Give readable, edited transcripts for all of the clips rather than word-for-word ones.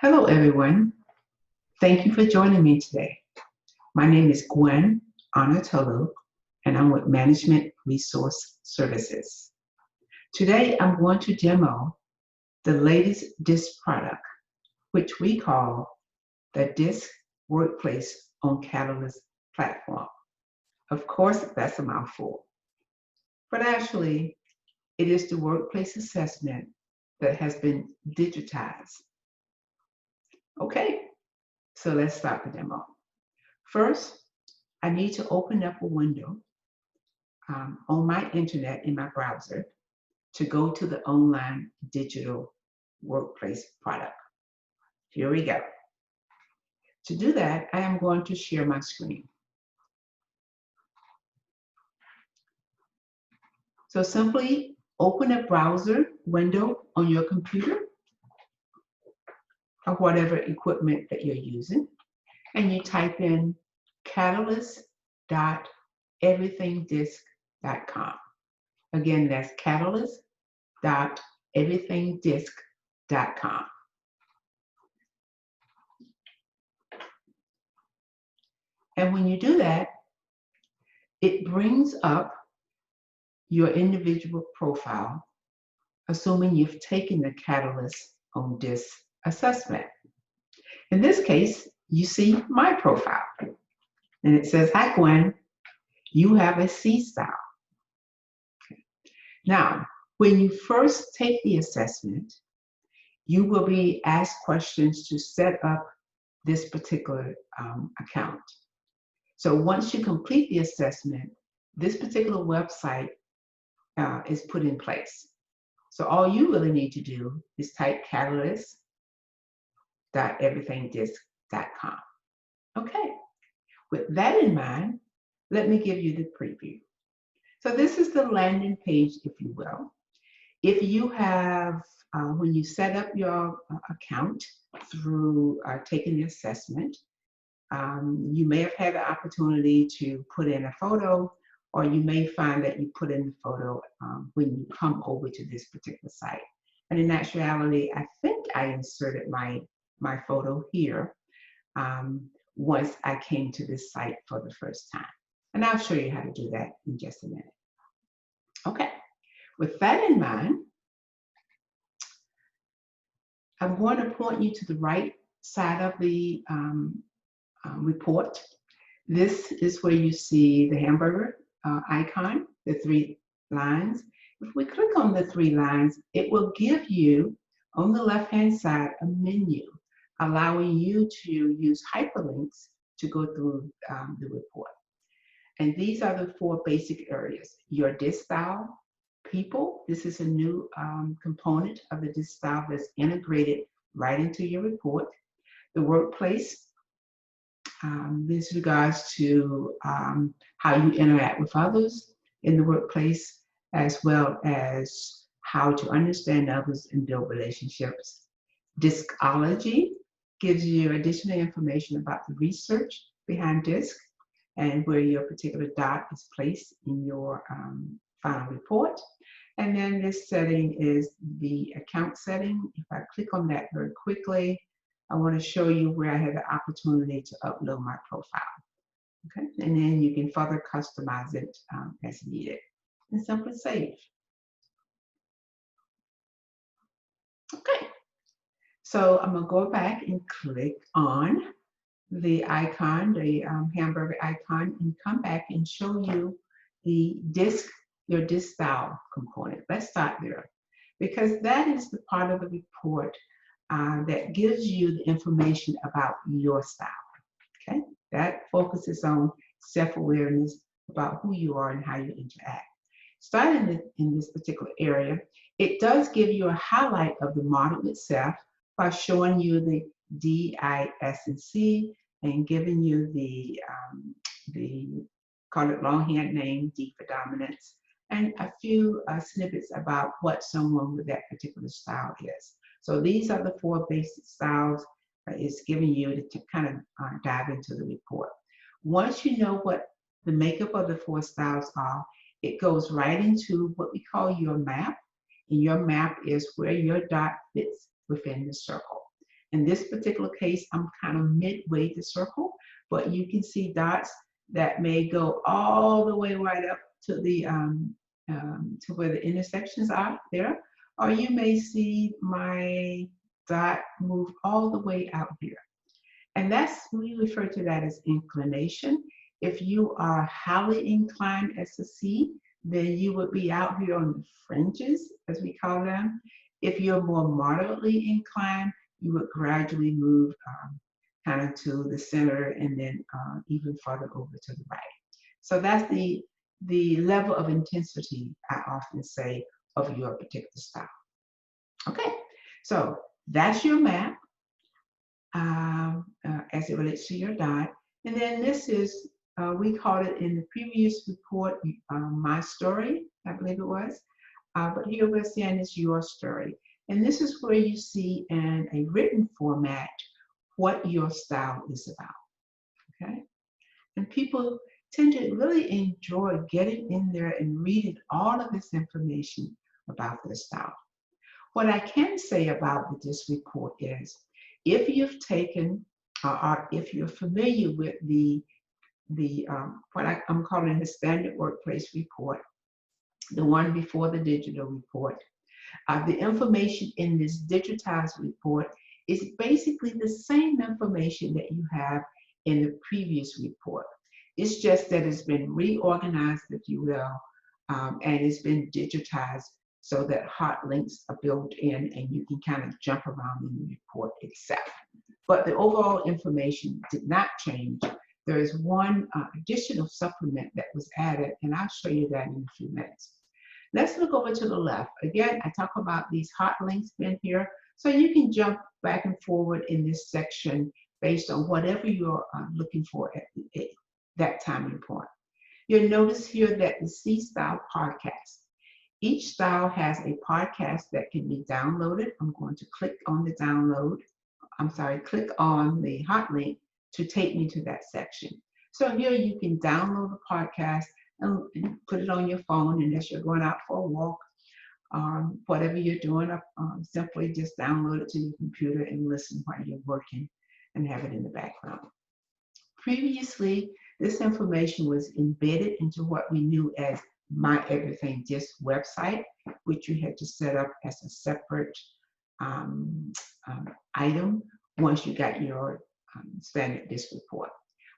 Hello, everyone. Thank you for joining me today. My name is Gwen Anatolu, and I'm with Management Resource Services. Today, I'm going to demo the latest DiSC product, which we call the DiSC Workplace on Catalyst platform. Of course, that's a mouthful, but actually, it is the workplace assessment that has been digitized. Okay, so let's start the demo. First, I need to open up a window on my internet in my browser to go to the online digital workplace product. Here we go. To do that, I am going to share my screen. So simply open a browser window on your computer or whatever equipment that you're using, and you type in catalyst.everythingdisc.com. Again, that's catalyst.everythingdisc.com. And when you do that, it brings up your individual profile, assuming you've taken the Catalyst on DiSC assessment. In this case, you see my profile, and it says, "Hi, Gwen, you have a C style." Okay. Now, when you first take the assessment, you will be asked questions to set up this particular account. So once you complete the assessment, this particular website is put in place. So all you really need to do is type catalyst.everythingdisc.com. Okay, with that in mind, let me give you the preview. So this is the landing page, if you will. If you have, when you set up your account through taking the assessment, you may have had the opportunity to put in a photo, or you may find that you put in the photo when you come over to this particular site. And in actuality, I think I inserted my photo here once I came to this site for the first time. And I'll show you how to do that in just a minute. Okay, with that in mind, I'm going to point you to the right side of the report. This is where you see the hamburger icon, the 3 lines. If we click on the 3 lines, it will give you on the left-hand side a menu allowing you to use hyperlinks to go through the report. And these are the 4 basic areas. Your DiSC style, people. This is a new component of the DiSC style that's integrated right into your report. The workplace. This regards to how you interact with others in the workplace, as well as how to understand others and build relationships. Discology gives you additional information about the research behind DiSC and where your particular dot is placed in your final report. And then this setting is the account setting. If I click on that very quickly, I want to show you where I had the opportunity to upload my profile. Okay, and then you can further customize it as needed. And simply save. Okay, so I'm going to go back and click on the icon, the hamburger icon, and come back and show you the DiSC, your DiSC style component. Let's start there, because that is the part of the report that gives you the information about your style. Okay, that focuses on self-awareness about who you are and how you interact. Starting in this particular area, it does give you a highlight of the model itself by showing you the D, I, S, and C, and giving you the call it longhand name, D for dominance, and a few snippets about what someone with that particular style is. So these are the 4 basic styles it's giving you to kind of dive into the report. Once you know what the makeup of the 4 styles are, it goes right into what we call your map. And your map is where your dot fits within the circle. In this particular case, I'm kind of midway the circle, but you can see dots that may go all the way right up to the to where the intersections are there, or you may see my dot move all the way out here. And we refer to that as inclination. If you are highly inclined as a C, then you would be out here on the fringes, as we call them. If you're more moderately inclined, you would gradually move kind of to the center and then even further over to the right. So that's the level of intensity, I often say, of your particular style. Okay, so that's your map as it relates to your dot. And then this is, we called it in the previous report, my story, I believe it was. But here we're saying it's your story. And this is where you see in a written format what your style is about, okay? And people tend to really enjoy getting in there and reading all of this information about their style. What I can say about the DiSC report is, if you've taken, or if you're familiar with what I'm calling the standard workplace report, the one before the digital report, the information in this digitized report is basically the same information that you have in the previous report. It's just that it's been reorganized, if you will, and it's been digitized so that hot links are built in and you can kind of jump around in the report itself. But the overall information did not change. There is one additional supplement that was added, and I'll show you that in a few minutes. Let's look over to the left. Again, I talk about these hot links in here, so you can jump back and forward in this section based on whatever you're looking for at that time point. You'll notice here that the C-Style podcast. Each style has a podcast that can be downloaded. I'm going to click on the click on the hot link to take me to that section. So here you can download the podcast and put it on your phone, and as you're going out for a walk, whatever you're doing, simply just download it to your computer and listen while you're working and have it in the background. Previously, this information was embedded into what we knew as My Everything DiSC website, which you had to set up as a separate item once you got your standard DiSC report.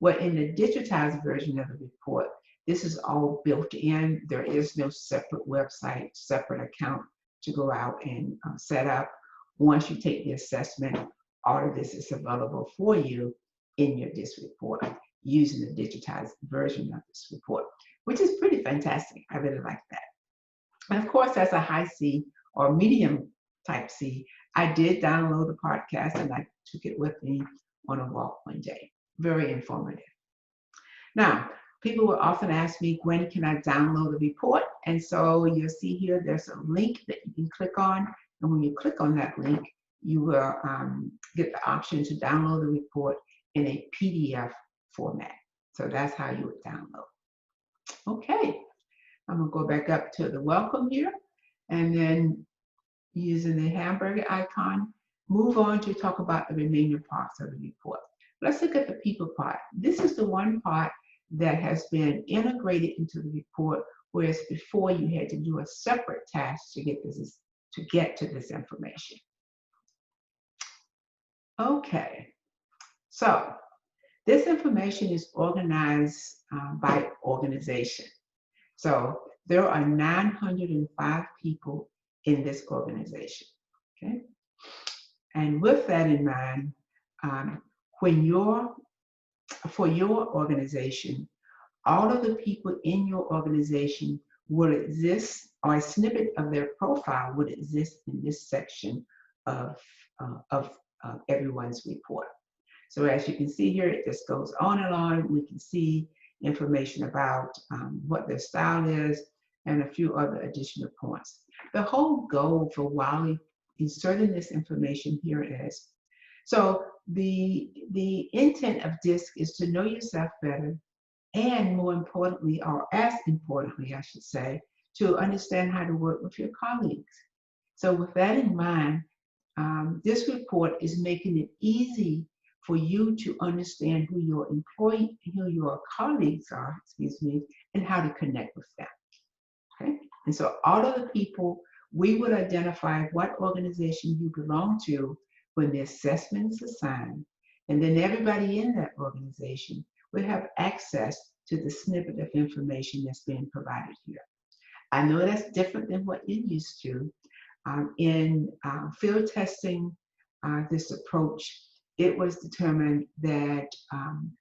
Well, in the digitized version of the report, this is all built in. There is no separate website, separate account to go out and set up. Once you take the assessment, all of this is available for you in your DiSC report using the digitized version of this report, which is pretty fantastic. I really like that. And of course, as a high C or medium type C, I did download the podcast and I took it with me on a walk one day. Very informative. Now, people will often ask me, when can I download the report? And so you'll see here, there's a link that you can click on. And when you click on that link, you will get the option to download the report in a PDF format. So that's how you would download. Okay, I'm gonna go back up to the welcome here, and then using the hamburger icon, move on to talk about the remaining parts of the report. Let's look at the people part. This is the one part that has been integrated into the report, whereas before you had to do a separate task to get to this information. Okay, so this information is organized by organization. So there are 905 people in this organization, okay? And with that in mind, for your organization, all of the people in your organization will exist, or a snippet of their profile would exist in this section of everyone's report. So as you can see here, it just goes on and on. We can see information about what their style is and a few other additional points. The whole goal for Wiley inserting this information here is, so the intent of DiSC is to know yourself better, and more importantly, or as importantly, I should say, to understand how to work with your colleagues. So with that in mind, this report is making it easy for you to understand who your who your colleagues are, excuse me, and how to connect with them. Okay, and so all of the people, we would identify what organization you belong to when the assessment is assigned, and then everybody in that organization will have access to the snippet of information that's being provided here. I know that's different than what you're used to. In field testing this approach, it was determined that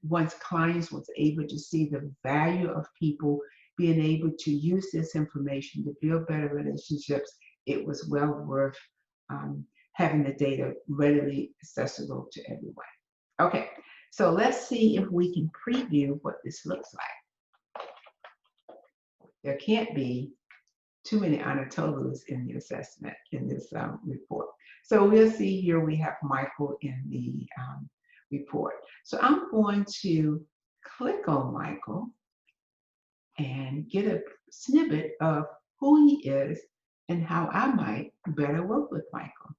once clients was able to see the value of people being able to use this information to build better relationships, it was well worth having the data readily accessible to everyone. Okay, so let's see if we can preview what this looks like. There can't be too many honor totals in the assessment in this report. So we'll see here we have Michael in the report. So I'm going to click on Michael and get a snippet of who he is and how I might better work with Michael.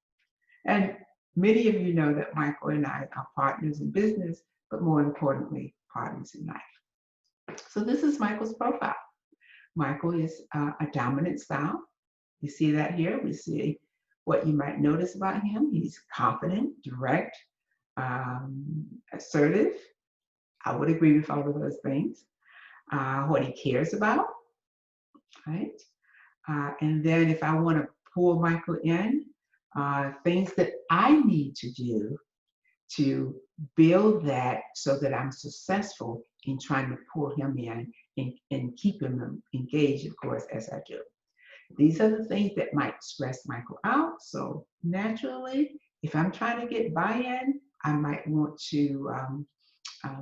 And many of you know that Michael and I are partners in business, but more importantly, partners in life. So this is Michael's profile. Michael is a dominant style. You see that here. We see what you might notice about him. He's confident, direct, assertive. I would agree with all of those things. What he cares about, right? And then if I want to pull Michael in, things that I need to do to build that so that I'm successful in trying to pull him in and keep him engaged, of course, as I do. These are the things that might stress Michael out. So naturally, if I'm trying to get buy-in, I might want to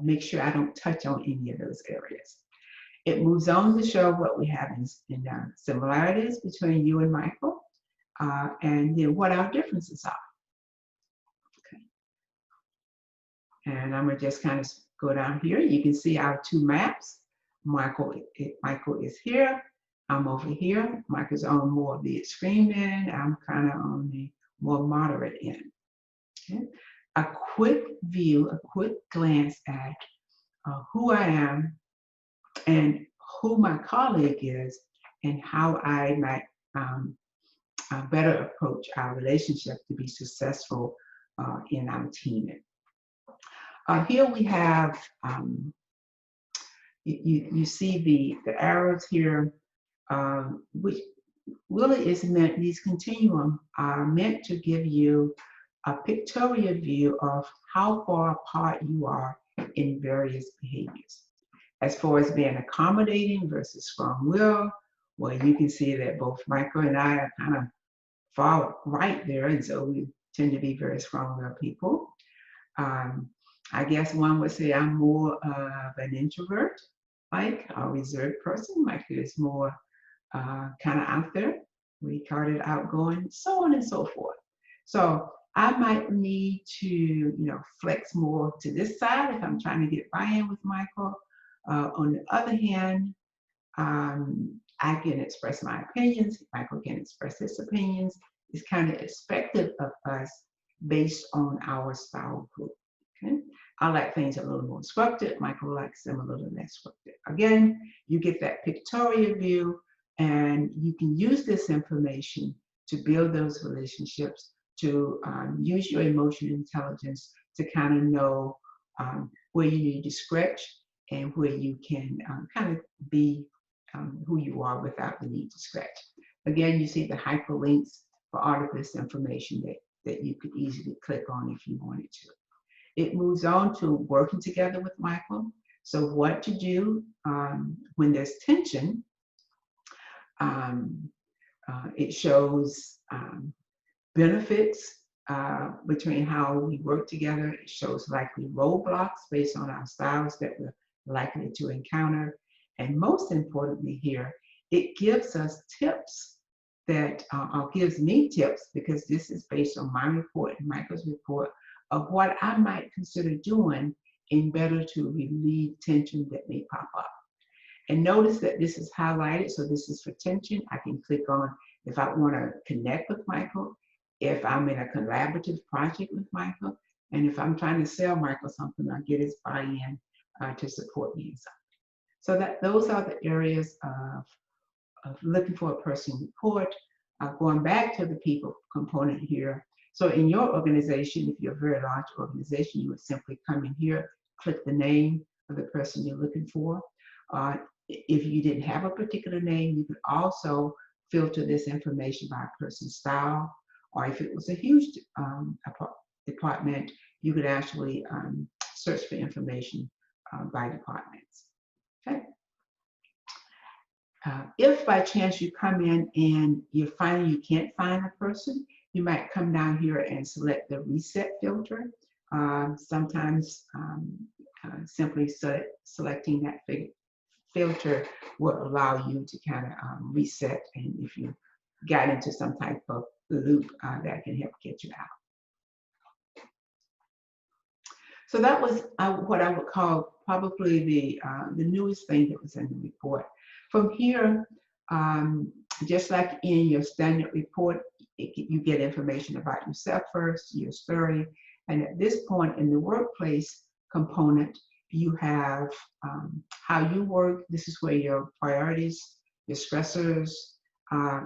make sure I don't touch on any of those areas. It moves on to show what we have in similarities between you and Michael, and then what our differences are. Okay. And I'm gonna just kind of go down here. You can see our two maps. Michael is here. I'm over here. Michael's on more of the extreme end. I'm kind of on the more moderate end. Okay. A quick view, a quick glance at who I am and who my colleague is and how I might better approach our relationship to be successful in our teaming. Here we have, you see the arrows here, which really is meant, these continuum are meant to give you a pictorial view of how far apart you are in various behaviors. As far as being accommodating versus strong will, well, you can see that both Michael and I are kind of far right there, and so we tend to be very strong-willed people. I guess one would say I'm more of an introvert, like a reserved person. Michael is more kind of out there. We call it outgoing, so on and so forth. So I might need to, flex more to this side if I'm trying to get buy-in with Michael. On the other hand, I can express my opinions. Michael can express his opinions. It's kind of expected of us based on our style group. Okay? I like things a little more structured. Michael likes them a little less structured. Again, you get that pictorial view, and you can use this information to build those relationships, to use your emotional intelligence to kind of know where you need to stretch and where you can kind of be who you are without the need to stretch. Again, you see the hyperlinks for all of this information that you could easily click on if you wanted to. It moves on to working together with Michael. So what to do when there's tension. It shows benefits between how we work together. It shows likely roadblocks based on our styles that we're likely to encounter. And most importantly here, it gives us tips that, or gives me tips, because this is based on my report and Michael's report, of what I might consider doing in better to relieve tension that may pop up. And notice that this is highlighted, so this is for tension. I can click on if I want to connect with Michael. if I'm in a collaborative project with Michael, and if I'm trying to sell Michael something, I get his buy-in to support me in something. So those are the areas of looking for a person report. Going back to the people component here. So in your organization, if you're a very large organization, you would simply come in here, click the name of the person you're looking for. If you didn't have a particular name, you could also filter this information by person's style, or if it was a huge department, you could actually search for information by departments. Okay. If by chance you come in and you're finding you can't find a person, you might come down here and select the reset filter. Sometimes simply selecting that filter will allow you to kind of reset, and if you got into some type of loop, that can help get you out. So that was what I would call probably the newest thing that was in the report. From here, just like in your standard report, you get information about yourself first, your story, and at this point in the workplace component, you have how you work. This is where your priorities, your stressors,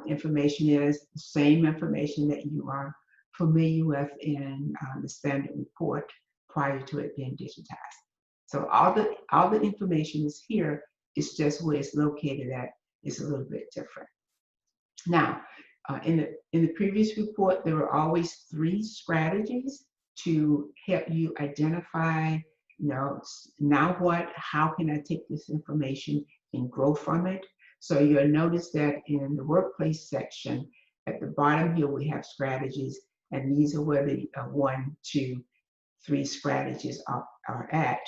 information is, the same information that you are familiar with in the standard report prior to it being digitized. So all the information is here. It's just where it's located at is a little bit different. Now, in the previous report, there were always 3 strategies to help you identify, now what, how can I take this information and grow from it? So you'll notice that in the workplace section, at the bottom here, we have strategies, and these are where the 1, 2, 3 strategies are at,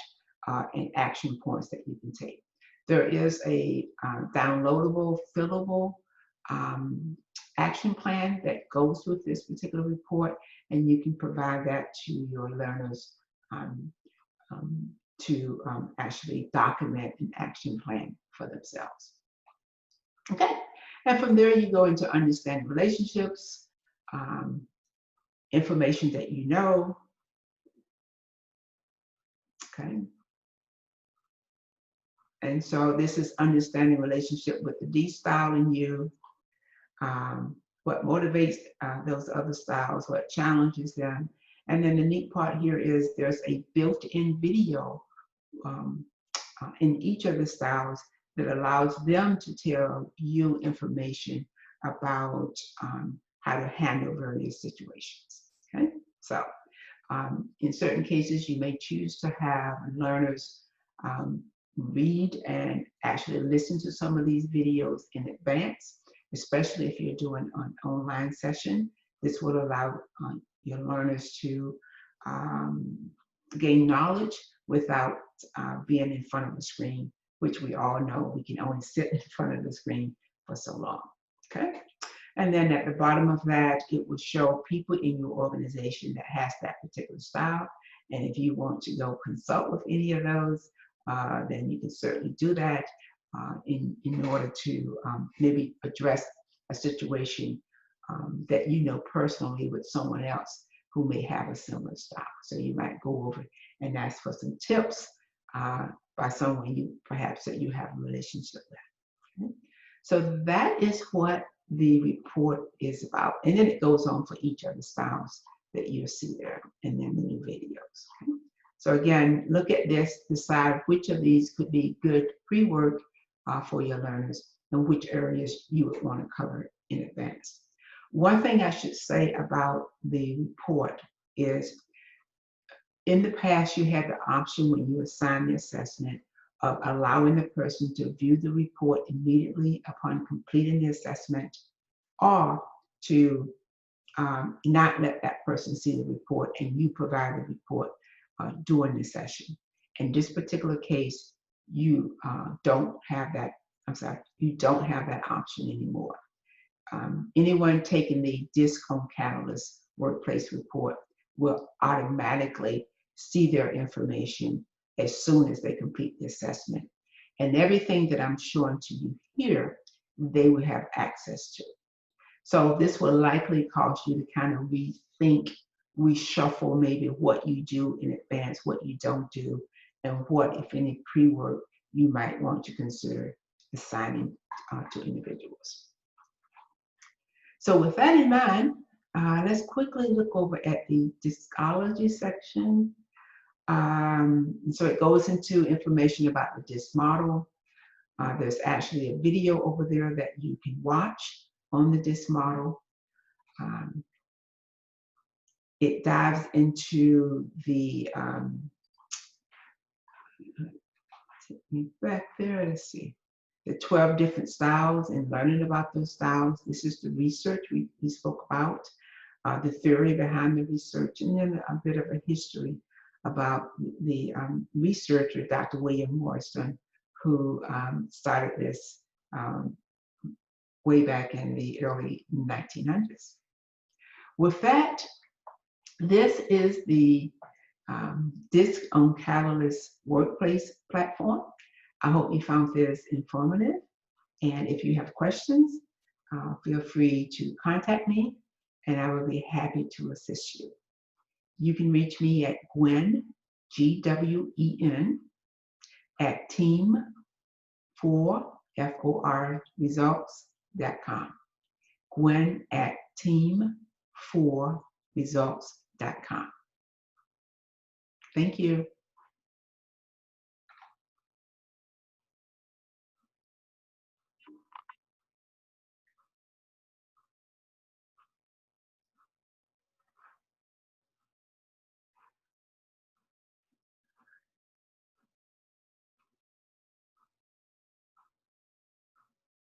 and action points that you can take. There is a downloadable, fillable action plan that goes with this particular report, and you can provide that to your learners to actually document an action plan for themselves. Okay, and from there you go into understanding relationships, information that you know. Okay. And so this is understanding relationship with the D style in you, what motivates those other styles, what challenges them. And then the neat part here is there's a built-in video in each of the styles that allows them to tell you information about how to handle various situations. Okay, so in certain cases, you may choose to have learners read and actually listen to some of these videos in advance, especially if you're doing an online session. This will allow your learners to gain knowledge without being in front of the screen, which we all know we can only sit in front of the screen for so long. Okay, and then at the bottom of that, it will show people in your organization that has that particular style. And if you want to go consult with any of those, then you can certainly do that in order to maybe address a situation that you know personally with someone else who may have a similar style. So you might go over and ask for some tips by someone you perhaps that you have a relationship with. Okay? So that is what the report is about. And then it goes on for each of the styles that you'll see there, and then the new videos. Okay? So again, look at this, decide which of these could be good pre-work for your learners and which areas you would want to cover in advance. One thing I should say about the report is in the past, you had the option when you assign the assessment of allowing the person to view the report immediately upon completing the assessment, or to not let that person see the report and you provide the report during the session. In this particular case, you don't have that. I'm sorry, you don't have that option anymore. Anyone taking the DiSC Home Catalyst workplace report will automatically see their information as soon as they complete the assessment. And everything that I'm showing to you here, they will have access to. So this will likely cause you to kind of rethink, reshuffle maybe what you do in advance, what you don't do, and what, if any, pre-work you might want to consider assigning to individuals. So with that in mind, let's quickly look over at the discology section. So it goes into information about the DiSC model. There's actually a video over there that you can watch on the DiSC model. It dives into the, back there, let's see, the 12 different styles and learning about those styles. This is the research we spoke about, the theory behind the research, and then a bit of a history about the researcher, Dr. William Morrison, who started this way back in the early 1900s. With that, this is the DiSC on Catalyst Workplace platform. I hope you found this informative. And if you have questions, feel free to contact me and I will be happy to assist you. You can reach me at Gwen, Gwen, at team4results.com. Gwen at team4results.com. Thank you.